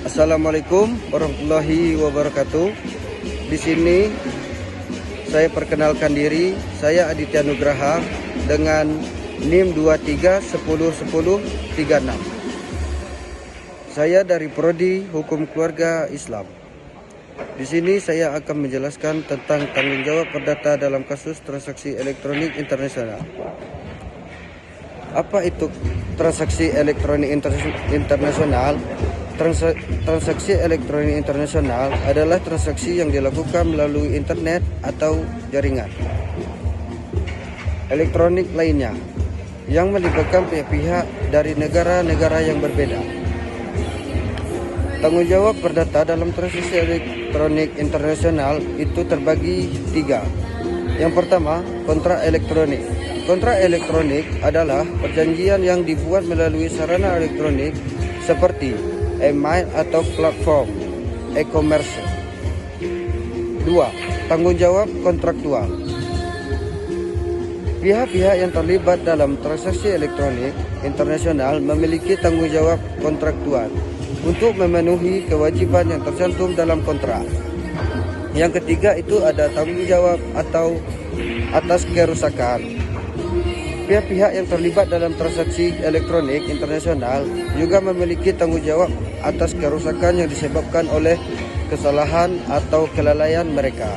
Assalamualaikum warahmatullahi wabarakatuh. Di sini saya perkenalkan diri, saya Aditya Nugraha dengan NIM 23101036. Saya dari Prodi Hukum Keluarga Islam. Di sini saya akan menjelaskan tentang tanggung jawab perdata dalam kasus transaksi elektronik internasional. Apa itu transaksi elektronik internasional? Transaksi elektronik internasional adalah transaksi yang dilakukan melalui internet atau jaringan elektronik lainnya yang melibatkan pihak-pihak dari negara-negara yang berbeda. Tanggung jawab perdata dalam transaksi elektronik internasional itu terbagi tiga. Yang pertama, kontrak elektronik. Kontrak elektronik adalah perjanjian yang dibuat melalui sarana elektronik seperti email atau platform e-commerce. 2. Tanggung jawab kontraktual. Pihak-pihak yang terlibat dalam transaksi elektronik internasional memiliki tanggung jawab kontraktual untuk memenuhi kewajiban yang tercantum dalam kontrak. Yang ketiga itu ada tanggung jawab atau atas kerusakan. Pihak-pihak yang terlibat dalam transaksi elektronik internasional juga memiliki tanggung jawab atas kerusakan yang disebabkan oleh kesalahan atau kelalaian mereka.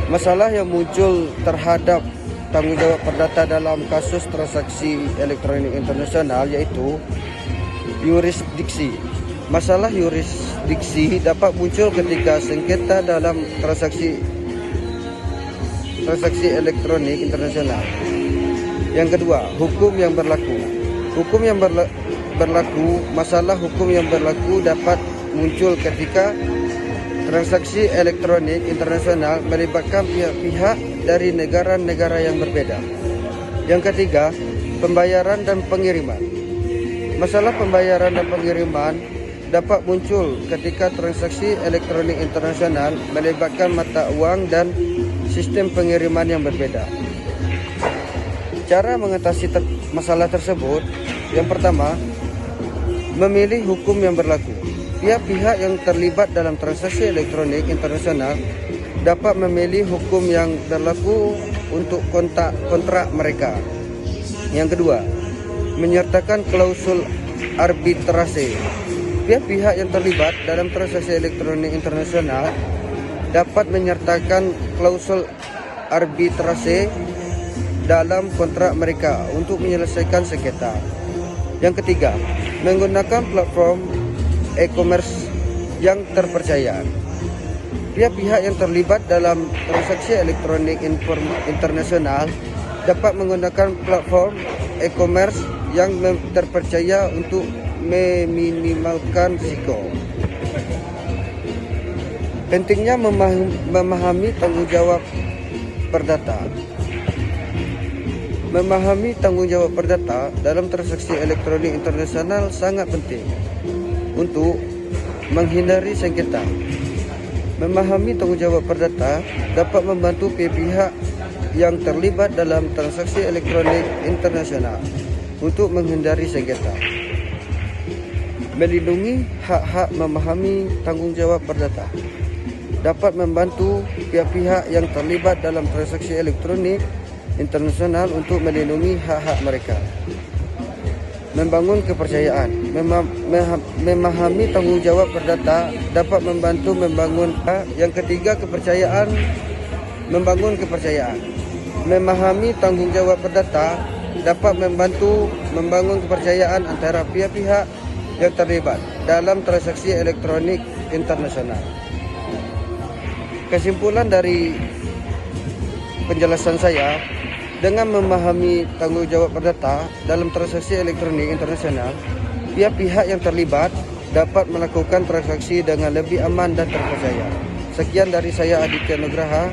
Masalah yang muncul terhadap tanggung jawab perdata dalam kasus transaksi elektronik internasional yaitu yurisdiksi. Masalah yurisdiksi dapat muncul ketika sengketa dalam transaksi elektronik internasional. Yang kedua, hukum yang berlaku. Hukum yang berlaku, masalah hukum yang berlaku dapat muncul ketika transaksi elektronik internasional melibatkan pihak-pihak dari negara-negara yang berbeda. Yang ketiga, pembayaran dan pengiriman. Masalah pembayaran dan pengiriman dapat muncul ketika transaksi elektronik internasional melibatkan mata uang dan sistem pengiriman yang berbeda. Cara mengatasi masalah tersebut, yang pertama, memilih hukum yang berlaku. Pihak-pihak yang terlibat dalam transaksi elektronik internasional dapat memilih hukum yang berlaku untuk kontrak mereka. Yang kedua, menyertakan klausul arbitrase. Pihak-pihak yang terlibat dalam transaksi elektronik internasional dapat menyertakan klausul arbitrase dalam kontrak mereka untuk menyelesaikan sengketa. Yang ketiga, menggunakan platform e-commerce yang terpercaya. Pihak-pihak yang terlibat dalam transaksi elektronik internasional dapat menggunakan platform e-commerce yang terpercaya untuk meminimalkan risiko. Pentingnya memahami tanggung jawab perdata. Memahami tanggung jawab perdata dalam transaksi elektronik internasional sangat penting untuk menghindari sengketa. Memahami tanggung jawab perdata dapat membantu pihak yang terlibat dalam transaksi elektronik internasional untuk menghindari sengketa. Melindungi hak-hak memahami tanggung jawab perdata dapat membantu pihak-pihak yang terlibat dalam transaksi elektronik internasional untuk melindungi hak-hak mereka. Membangun kepercayaan. Memahami tanggung jawab perdata dapat membantu membangun. Yang ketiga, kepercayaan. Membangun kepercayaan. Memahami tanggung jawab perdata dapat membantu membangun kepercayaan antara pihak-pihak yang terlibat dalam transaksi elektronik internasional. Kesimpulan dari penjelasan saya, dengan memahami tanggung jawab perdata dalam transaksi elektronik internasional, pihak-pihak yang terlibat dapat melakukan transaksi dengan lebih aman dan terpercaya. Sekian dari saya, Aditya Nugraha.